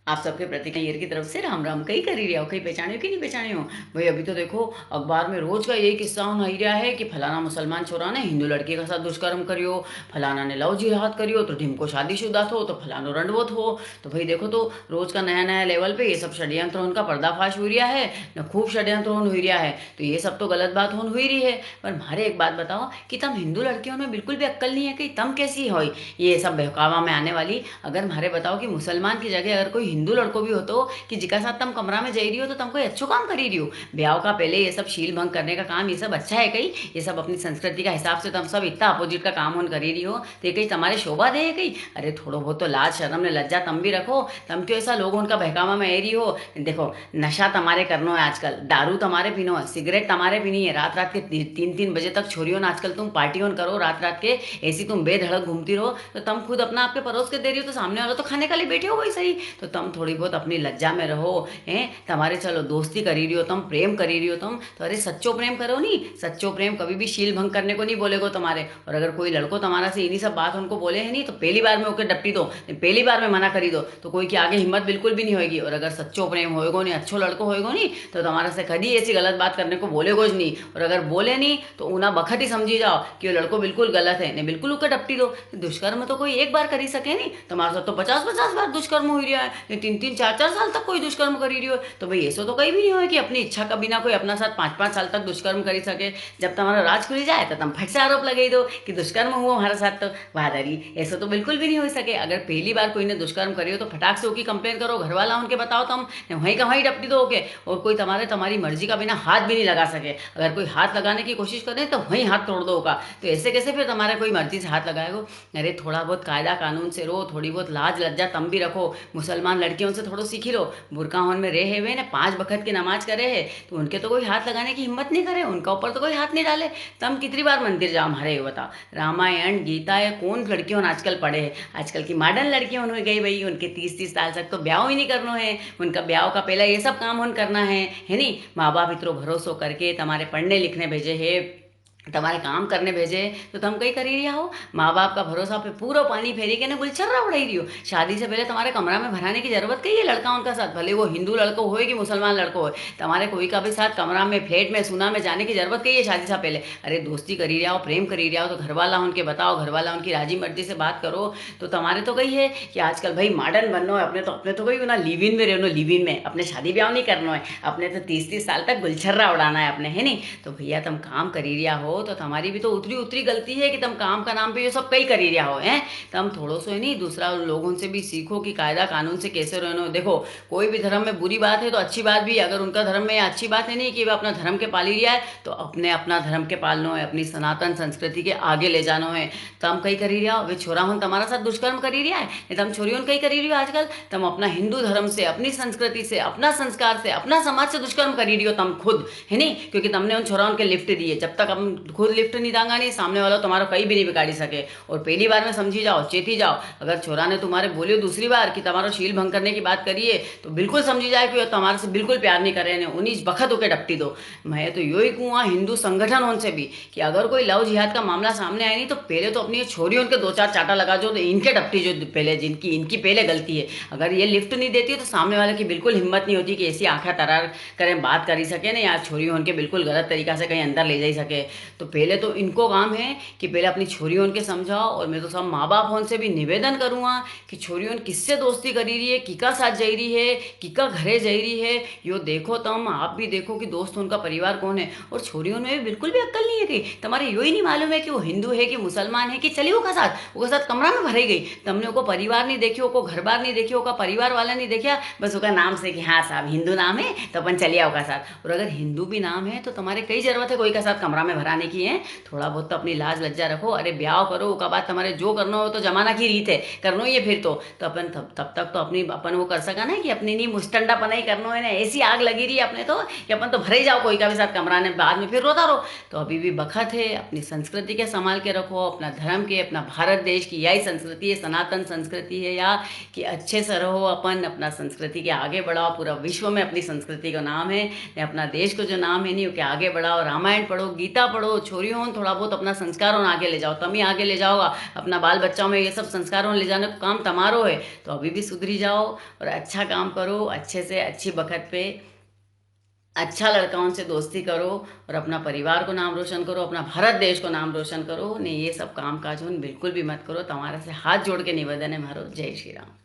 आप सबके प्रति नैयर की तरफ से राम राम। कई करी रहे हो, कई पहचाने हो कि नहीं पहचाने हो। भाई अभी तो देखो अखबार में रोज का यही किस्सा हो ही रहा है कि फलाना मुसलमान छोरा ने हिंदू लड़के के साथ दुष्कर्म करियो, फलाना ने लव जिहाद करियो, तो ढिमको शादीशुदा थो तो फलानो रंडवत हो। तो भाई देखो तो रोज का नया नया लेवल पे ये सब षड्यंत्र उनका पर्दाफाश हो रहा है न, खूब षड्यंत्र हो रहा है। तो ये सब तो गलत बात हो रही है। पर मारे एक बात बताओ कि तम हिंदू लड़कियों में बिल्कुल भी अक्ल नहीं है कि तम कैसी हो ये सब बहकावा में आने वाली। अगर मारे बताओ कि मुसलमान की जगह अगर कोई हिंदू लड़को भी हो तो कि जिका साथ तुम कमरा में जा रही हो तो तुम कोई अच्छो काम करी रही हो। ब्याह का पहले ये सब शील भंग करने का काम ये सब अच्छा है कहीं? ये सब अपनी संस्कृति का हिसाब से तुम सब इतना अपोजिट का काम होन करी रही हो तो ये कहीं तुम्हारे शोभा दे है कहीं? अरे थोड़ो बहुत तो लाज शर्म ने लज्जा तुम भी रखो। तुम क्यों ऐसा लोगों उनका बहकावा में रही हो? देखो नशा तुम्हारे करनो है आजकल, दारू तुम्हारे पीनो है, सिगरेट तुम्हारे पीनी है, रात रात के 3-3 बजे तक छोरियों ने आजकल तुम पार्टी ऑन करो रात रात के, ऐसी तुम बेधड़क घूमती रहो। तो तुम खुद अपना आपके परोस के दे रही हो तो सामने वाला तो खाने के लिए बैठे हो वही सही। तो तुम थोड़ी बहुत अपनी लज्जा में रहो। हैं तुम्हारे चलो दोस्ती करी रही हो, तुम प्रेम करी रही हो तुम तो अरे सच्चो प्रेम करो नहीं। सच्चो प्रेम कभी भी शील भंग करने को नहीं बोलेगो तुम्हारे। और अगर कोई लड़को तुम्हारा से इन्हीं सब बात उनको बोले है नहीं तो पहली बार में ओके डपटी दो, पहली बार में मना करी दो तो कोई के आगे हिम्मत बिल्कुल भी नहीं होगी। और अगर सच्चो प्रेम होएगो नहीं, अच्छो लड़को होएगो नहीं तो तुम्हारा से कभी ऐसी गलत बात करने को बोलेगो ज नहीं। और अगर बोले नहीं तो उना बखत ही समझी जाओ कि वो लड़को बिल्कुल गलत है, नहीं बिल्कुल उके डपटी दो। दुष्कर्म तो कोई एक बार करी सके नहीं, तुम्हारे साथ तो 50-50 बार दुष्कर्म हो रहा है, 3-3 4-4 साल तक कोई दुष्कर्म करी रही हो। तो भाई ऐसा तो कहीं भी नहीं हो कि अपनी इच्छा का बिना कोई अपना साथ 5-5 साल तक दुष्कर्म करी सके। जब तुम्हारा राज खुल जाए तो तुम फट से आरोप लगाई दो कि दुष्कर्म हुआ हमारे साथ। तो बहादरी ऐसा तो बिल्कुल भी नहीं हो सके। अगर पहली बार कोई ने दुष्कर्म करी हो तो फटाक से उसकी कंप्लेन करो, घर वाला उनके बताओ, तुम वहीं का वहीं डपटी दो ओके। और कोई तुम्हारी मर्जी का बिना हाथ भी नहीं लगा सके। अगर कोई हाथ लगाने की कोशिश करे तो वहीं हाथ तोड़ दो होगा। तो ऐसे कैसे फिर तुम्हारे कोई मर्जी से हाथ लगाएगो? अरे थोड़ा बहुत कायदा कानून से रहो, थोड़ी बहुत लाज लज्जा तम भी रखो। मुसलमान लड़कियों से थोड़ा सीखी लो। बुरका होन में रहे हुए ने 5 वक्त की नमाज करे है तो उनके तो कोई हाथ लगाने की हिम्मत नहीं करे, उनका ऊपर तो कोई हाथ नहीं डाले। तम कितनी बार मंदिर जाओ हमारे ये बता। रामायण गीता या कौन लड़कियों ने आजकल पढ़े है? आजकल की मॉडर्न लड़कियों हो गई भाई, उनके 30-30 साल तक तो ब्याह ही नहीं करना है। उनका ब्याह का पहला ये सब काम होन करना है नहीं? माँ बाप इतरो भरोसो करके तुम्हारे पढ़ने लिखने भेजे है, तुम्हारे काम करने भेजे तो तुम कहीं करी रही हो? माँ बाप का भरोसा पे पूरा पानी फेरी के ना गुलछर्रा उड़ाई रही हो। शादी से पहले तुम्हारे कमरा में भराने की जरूरत कही है लड़का उनका साथ, भले वो हिंदू लड़को हो कि मुसलमान लड़को हो। तुम्हारे कोई का भी साथ कमरा में फ्लैट में सुना में जाने की जरूरत कही है शादी से पहले? अरे दोस्ती करी रहा हो, प्रेम करी रहा हो तो घर वाला उनके बताओ, घर वाला उनकी राजी मर्जी से बात करो। तो तुम्हारे तो कही है कि आजकल भाई मॉडर्न बनना है, अपने तो कही ना लिव इन में रहना, लिव इन में अपने शादी ब्याह नहीं करना है, अपने तो 30-30 साल तक गुलछर्रा उड़ाना है अपने, है नहीं? तो भैया तुम काम करी रहा हो तो तुम्हारी भी तो उतरी उतरी गलती है कि तुम काम का नाम पे ये सब कई करी रहा हो। हैं तुम थोड़ो सो ही नहीं दूसरा लोगों से भी सीखो कि कायदा कानून से कैसे रहना हो। देखो कोई भी धर्म में बुरी बात है तो अच्छी बात भी है। अगर उनका धर्म में अच्छी बात है नहीं कि वह अपना धर्म के पाली रिया है तो अपने अपना धर्म के पालना है, अपनी सनातन संस्कृति के आगे ले जाना है। तम कई करी रहा हो वे छोरा हूँ तुम्हारा साथ दुष्कर्म करी रहा है, नहीं तुम छोरी कई करी रही हो आजकल। तुम अपना हिंदू धर्म से, अपनी संस्कृति से, अपना संस्कार से, अपना समाज से दुष्कर्म करी रही हो तुम खुद, है नहीं? क्योंकि तुमने उन छोराओं के लिफ्ट दिए, जब तक हम खुद लिफ्ट नहीं दांगा नहीं सामने वाला तुम्हारा कहीं भी नहीं बिगाड़ी सके। और पहली बार में समझी जाओ, चेती जाओ। अगर छोरा ने तुम्हारे बोलियो दूसरी बार कि तुम्हारा शील भंग करने की बात करिए तो बिल्कुल समझी जाए कि तुम्हारे से बिल्कुल प्यार नहीं करे ने, 19 वक्त होके डपटी दो। मैं तो यो ही कहूँ हिंदू संगठन उनसे भी कि अगर कोई लव जिहाद का मामला सामने आए नहीं तो पहले तो अपनी छोरी उनके 2-4 चाटा लगा जो तो इनके डपटी जो पहले जिनकी इनकी पहले गलती है। अगर ये लिफ्ट नहीं देती तो सामने वाले की बिल्कुल हिम्मत नहीं होती कि ऐसी आंखें तरार करें बात करी सके ना यार, छोरी उनके बिल्कुल गलत तरीका से कहीं अंदर ले जा सके। तो पहले तो इनको काम है कि पहले अपनी छोरियों के समझाओ। और मैं तो सब माँ बाप उनसे भी निवेदन करूँगा कि छोरियों किससे दोस्ती करी रही है, किका साथ जा रही है, किका घरे जा रही है, यो देखो तुम आप भी देखो कि दोस्त उनका परिवार कौन है। और छोरियों में भी बिल्कुल भी अक्ल नहीं है कि तुम्हारे यो ही नहीं मालूम है कि वो हिंदू है कि मुसलमान है कि चली वो साथ कमरा में भरी गई। तुमने वो परिवार नहीं देखी, वो घर बार नहीं देखी, वो परिवार वाला नहीं देखा, बस उसका नाम से कि हाँ साहब हिंदू नाम है तो अपन चलिए उसका साथ। और अगर हिंदू भी नाम है तो तुम्हारे कई जरूरत है कोई का साथ कमरा में भराने की है? थोड़ा बहुत तो अपनी लाज लज्जा रखो। अरे ब्याह करो उसका बाद तुम्हारे जो करना हो तो जमाना की रीत है करना ही है फिर तो अपन तब तक तो अपनी अपन वो कर सका ना कि अपनी नहीं मुस्टंडापना ही करना है ना, ऐसी आग लगी रही है अपने तो कि अपन तो भरे ही जाओ कोई का भी साथ कमरा ने, बाद में फिर रोता रहो। तो अभी भी बखत है, अपनी संस्कृति के संभाल के रखो, अपना धर्म के, अपना भारत देश की यही संस्कृति है, सनातन संस्कृति है या कि अच्छे से रहो अपन, अपना संस्कृति के आगे बढ़ाओ। पूरा विश्व में अपनी संस्कृति का नाम है, अपना देश को जो नाम है नहीं वो के आगे बढ़ाओ। रामायण पढ़ो, गीता पढ़ो, हो, छोरी हो, थोड़ा बहुत अपना संस्कारों आगे ले जाओ। तमी आगे ले जाओगा, अपना बाल बच्चों में ये सब संस्कारों ले जाने का काम तमारो है, तो अभी भी सुधरी जाओ और अच्छा काम करो, अच्छे से अच्छी बखत पे अच्छा लड़काओं से दोस्ती करो और अपना परिवार को नाम रोशन करो, अपना भारत देश को नाम रोशन करो। नहीं ये सब काम काज बिल्कुल भी मत करो, तुम्हारा से हाथ जोड़ के निवेदन है मारो। जय श्री राम।